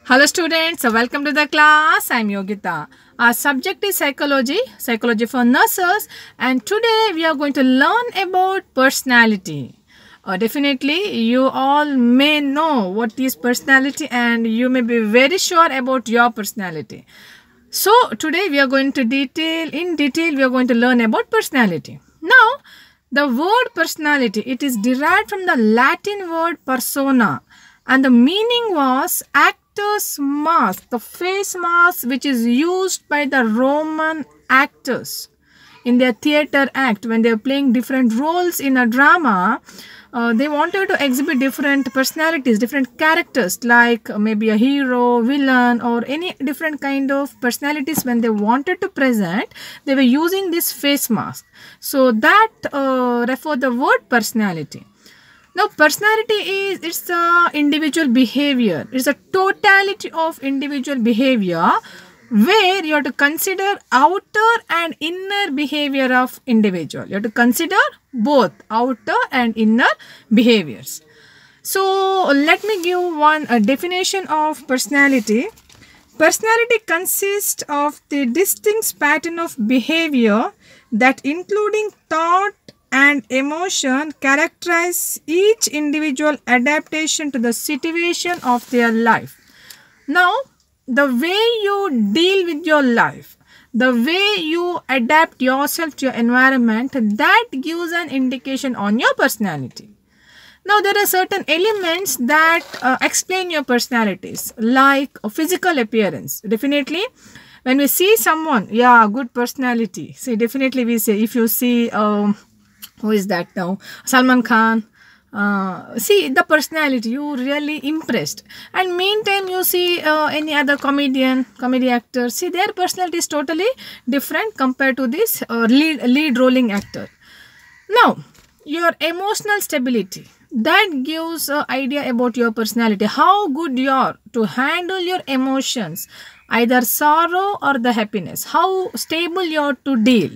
Hello students, welcome to the class. I am Yogita. Our subject is psychology for nurses, and today we are going to learn about personality. Definitely you all may know what is personality and you may be very sure about your personality. So today we are going to in detail we are going to learn about personality. Now the word personality, it is derived from the Latin word persona, and the meaning was actor's mask, the face mask which is used by the Roman actors in their theater act when they are playing different roles in a drama. They wanted to exhibit different personalities, different characters, like maybe a hero, villain, or any different kind of personalities. When they wanted to present, they were using this face mask. So that refer the word personality. Now, personality is, it's a individual behavior. It's a totality of individual behavior where you have to consider outer and inner behavior of individual. You have to consider both outer and inner behaviors. So let me give a definition of personality. Personality consists of the distinct pattern of behavior that, including thought and emotion, characterize each individual adaptation to the situation of their life. Now, the way you deal with your life, the way you adapt yourself to your environment, that gives an indication on your personality. Now, there are certain elements that explain your personalities, like a physical appearance. Definitely, when we see someone, yeah, good personality. See, definitely we say, if you see, who is that now? Salman Khan. See the personality, you really impressed. And meantime, you see any other comedy actor. See, their personality is totally different compared to this lead rolling actor. Now, your emotional stability, that gives an idea about your personality. How good you are to handle your emotions, either sorrow or the happiness. How stable you are to deal.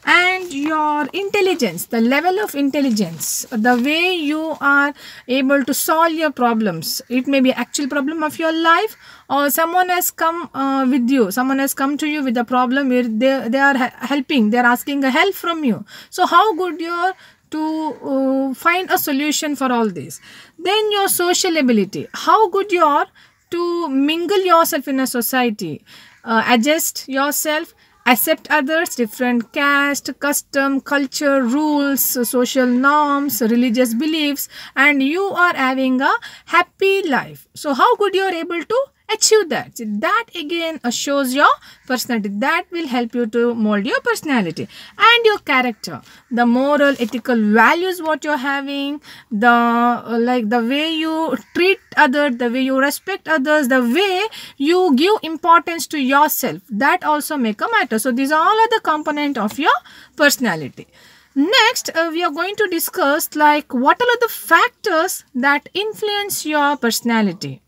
And your intelligence, the level of intelligence, the way you are able to solve your problems. It may be actual problem of your life, or someone has come with you. Someone has come to you with a problem where they are helping. They are asking a help from you. So how good you are to find a solution for all this. Then your social ability. How good you are to mingle yourself in a society, adjust yourself, accept others, different caste, custom, culture, rules, social norms, religious beliefs, and you are having a happy life. So how good you are able to achieve that? So that again shows your personality. That will help you to mold your personality. And your character, the moral, ethical values what you're having, the way you treat others, the way you respect others, the way you give importance to yourself, that also make a matter. So these all are the component of your personality. Next, we are going to discuss like what are the factors that influence your personality.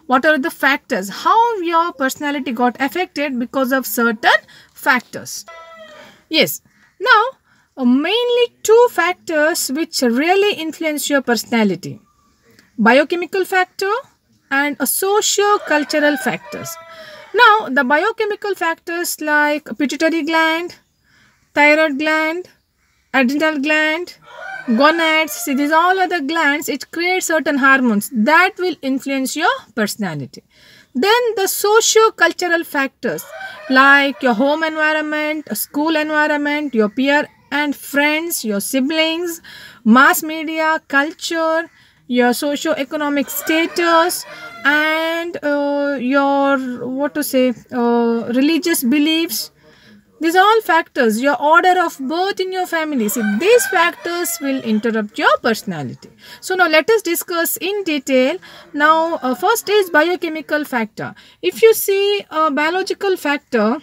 What are the factors? How your personality got affected because of certain factors. Yes. Now, mainly two factors which really influence your personality. Biochemical factor and socio-cultural factors. Now, the biochemical factors like pituitary gland, thyroid gland, adrenal gland, gonads, see, these all are the glands. It creates certain hormones that will influence your personality. Then the socio-cultural factors like your home environment, school environment, your peer and friends, your siblings, mass media, culture, your socio-economic status, and your religious beliefs. These are all factors, your order of birth in your family. See, these factors will interrupt your personality. So now let us discuss in detail. Now first is biochemical factor. If you see a biological factor,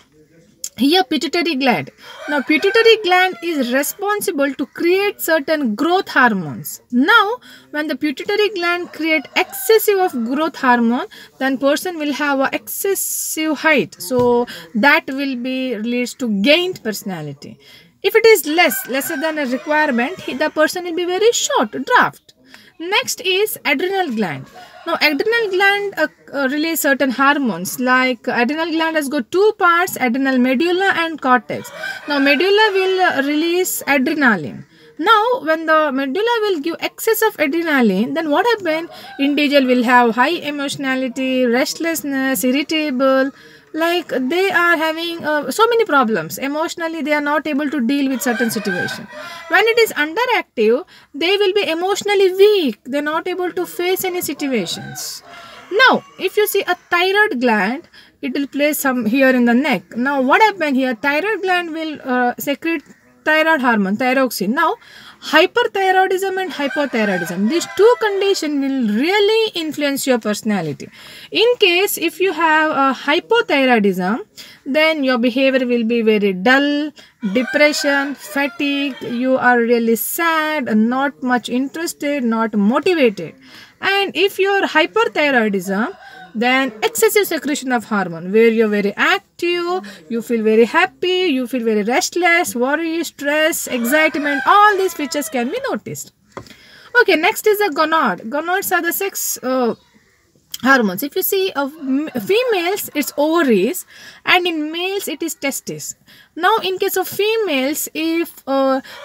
here pituitary gland. Now pituitary gland is responsible to create certain growth hormones. Now when the pituitary gland create excessive of growth hormone, then person will have a excessive height. So that will be leads to gained personality. If it is lesser than a requirement, the person will be very short, draft. Next is adrenal gland. Now, adrenal gland release certain hormones. Like adrenal gland has got two parts: adrenal medulla and cortex. Now, medulla will release adrenaline. Now, when the medulla will give excess of adrenaline, then what happen? Individual will have high emotionality, restlessness, irritable. Like they are having so many problems emotionally. They are not able to deal with certain situation. When it is underactive, they will be emotionally weak. They are not able to face any situations. Now, if you see a thyroid gland, it will place some here in the neck. Now, what happen here? Thyroid gland will secrete thyroid hormone, thyroxine. Now, hyperthyroidism and hypothyroidism, these two conditions will really influence your personality. In case if you have a hypothyroidism, then your behavior will be very dull, depression, fatigue, you are really sad, not much interested, not motivated. And if your hyperthyroidism, then excessive secretion of hormone, where you're very active, you feel very happy, you feel very restless, worry, stress, excitement, all these features can be noticed. Okay, next is the gonad. Gonads are the sex hormones. If you see of females, it's ovaries, and in males it is testes. Now, in case of females, if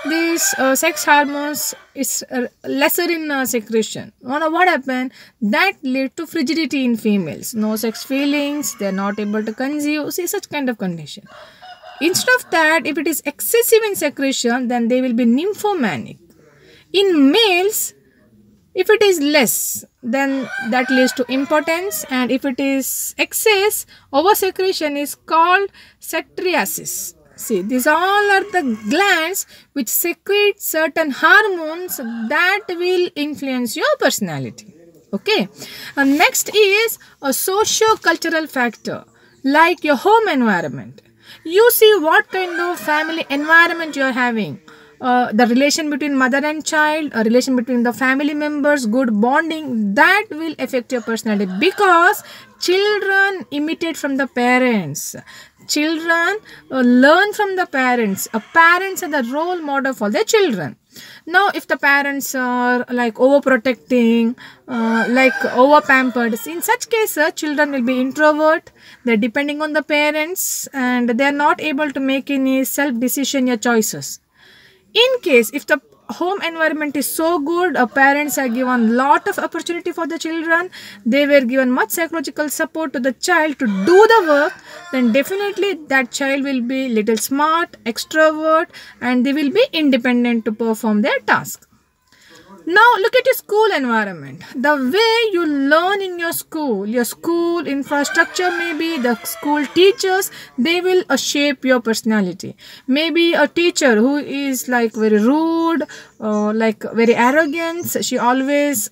these sex hormones is lesser in secretion, what happen? That lead to frigidity in females. No sex feelings, they are not able to conceive. See, such kind of condition. Instead of that, if it is excessive in secretion, then they will be nymphomanic. In males, if it is less, then that leads to impotence, and if it is excess, oversecretion is called cteriasis. See, these all are the glands which secrete certain hormones that will influence your personality. Okay. Next is a socio-cultural factor like your home environment. You see what kind of family environment you are having. The relation between mother and child, a relation between the family members, good bonding, that will affect your personality, because children imitate from the parents. Children learn from the parents. Parents are the role model for their children. Now, if the parents are like overprotecting, like over pampered, in such cases, children will be introvert. They're depending on the parents, and they are not able to make any self decision or choices. In case if the home environment is so good, parents are given lot of opportunity for the children, they were given much psychological support to the child to do the work, then definitely that child will be little smart, extrovert, and they will be independent to perform their task. Now look at your school environment. The way you learn in your school infrastructure, maybe the school teachers, they will shape your personality. Maybe a teacher who is like very rude, like very arrogant, she always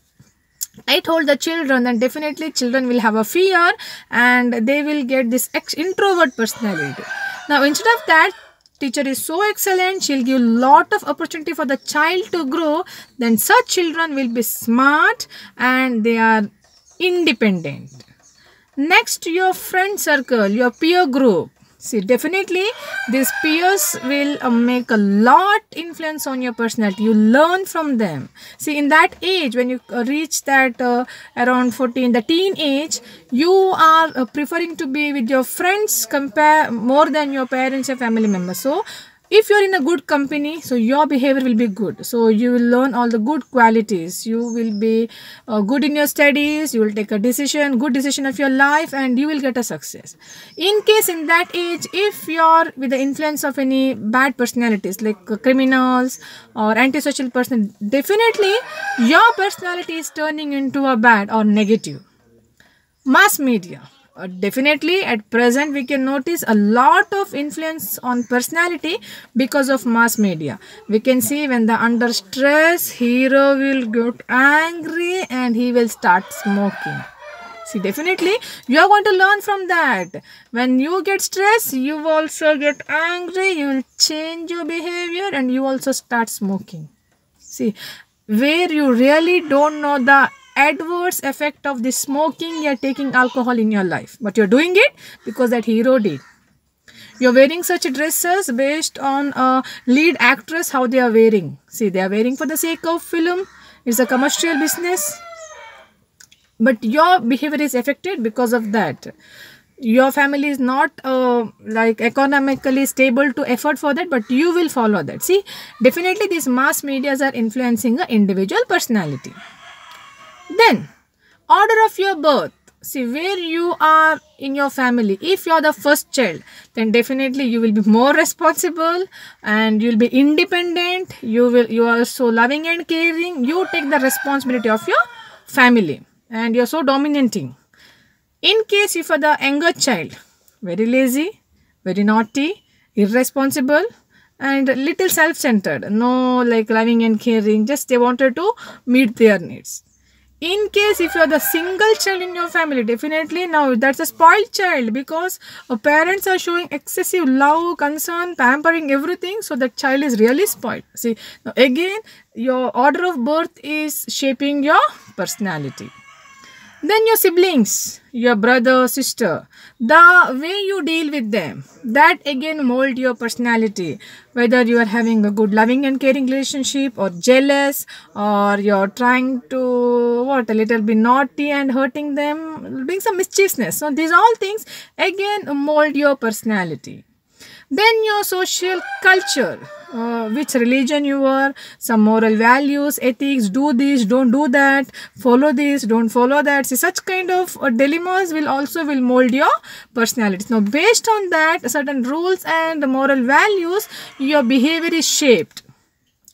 told the children, then definitely children will have a fear and they will get this introvert personality. Now instead of that, teacher is so excellent, she'll give lot of opportunity for the child to grow, then such children will be smart and they are independent. Next, your friend circle, your peer group. See, definitely these peers will make a lot influence on your personality. You learn from them. See, in that age, when you reach that around 14, the teen age, you are preferring to be with your friends more than your parents or family members. So, if you're in a good company, so your behavior will be good. So you will learn all the good qualities. You will be good in your studies. You will take a good decision of your life, and you will get a success. In case in that age, if you're with the influence of any bad personalities like criminals or antisocial person, definitely your personality is turning into a bad or negative. Mass media. Definitely at present we can notice a lot of influence on personality because of mass media. We can see when the under stress, hero will get angry and he will start smoking. See, definitely you are going to learn from that. When you get stressed, you also get angry, you will change your behavior and you also start smoking. See, where you really don't know the adverse effect of the smoking, you're taking alcohol in your life, but you're doing it because that hero did. You're wearing such dresses based on a lead actress, how they are wearing. See, they are wearing for the sake of film. It's a commercial business, but your behavior is affected because of that. Your family is not like economically stable to afford for that, but you will follow that. See, definitely these mass medias are influencing an individual personality. Then, order of your birth. See, where you are in your family. If you are the first child, then definitely you will be more responsible and you will be independent. You are so loving and caring. You take the responsibility of your family and you are so dominating. In case if you are the younger child, very lazy, very naughty, irresponsible, and little self-centered, no like loving and caring, just they wanted to meet their needs. In case if you are the single child in your family, definitely now that's a spoiled child, because parents are showing excessive love, concern, pampering, everything, so that child is really spoiled. See, now again your order of birth is shaping your personality. Then your siblings, your brother, sister, the way you deal with them, that again mold your personality. Whether you are having a good loving and caring relationship, or jealous, or you're trying to a little bit naughty and hurting them, doing some mischievousness. So these all things again mold your personality. Then your social culture, which religion you are, some moral values, ethics, do this, don't do that, follow this, don't follow that. See, such kind of dilemmas will mold your personality. Now, based on that, certain rules and moral values, your behavior is shaped.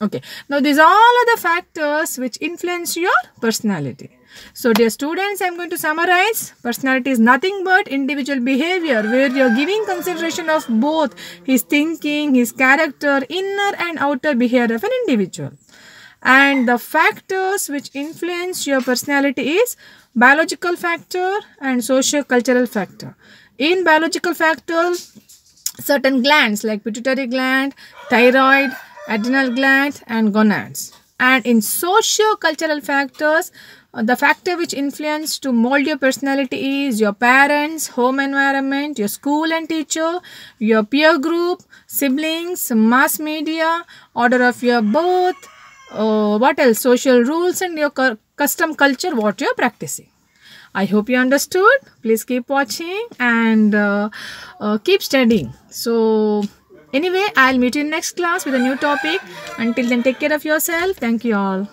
Okay. Now, these all are the factors which influence your personality. So, dear students, I am going to summarize. Personality is nothing but individual behavior where you are giving consideration of both his thinking, his character, inner and outer behavior of an individual. And the factors which influence your personality is biological factor and socio-cultural factor. In biological factor, certain glands like pituitary gland, thyroid, adrenal gland and gonads. And in socio-cultural factors, the factor which influence to mold your personality is your parents, home environment, your school and teacher, your peer group, siblings, mass media, order of your birth, what else, social rules and your custom culture, what you are practicing. I hope you understood. Please keep watching and keep studying. So anyway, I'll meet you in next class with a new topic. Until then, take care of yourself. Thank you all.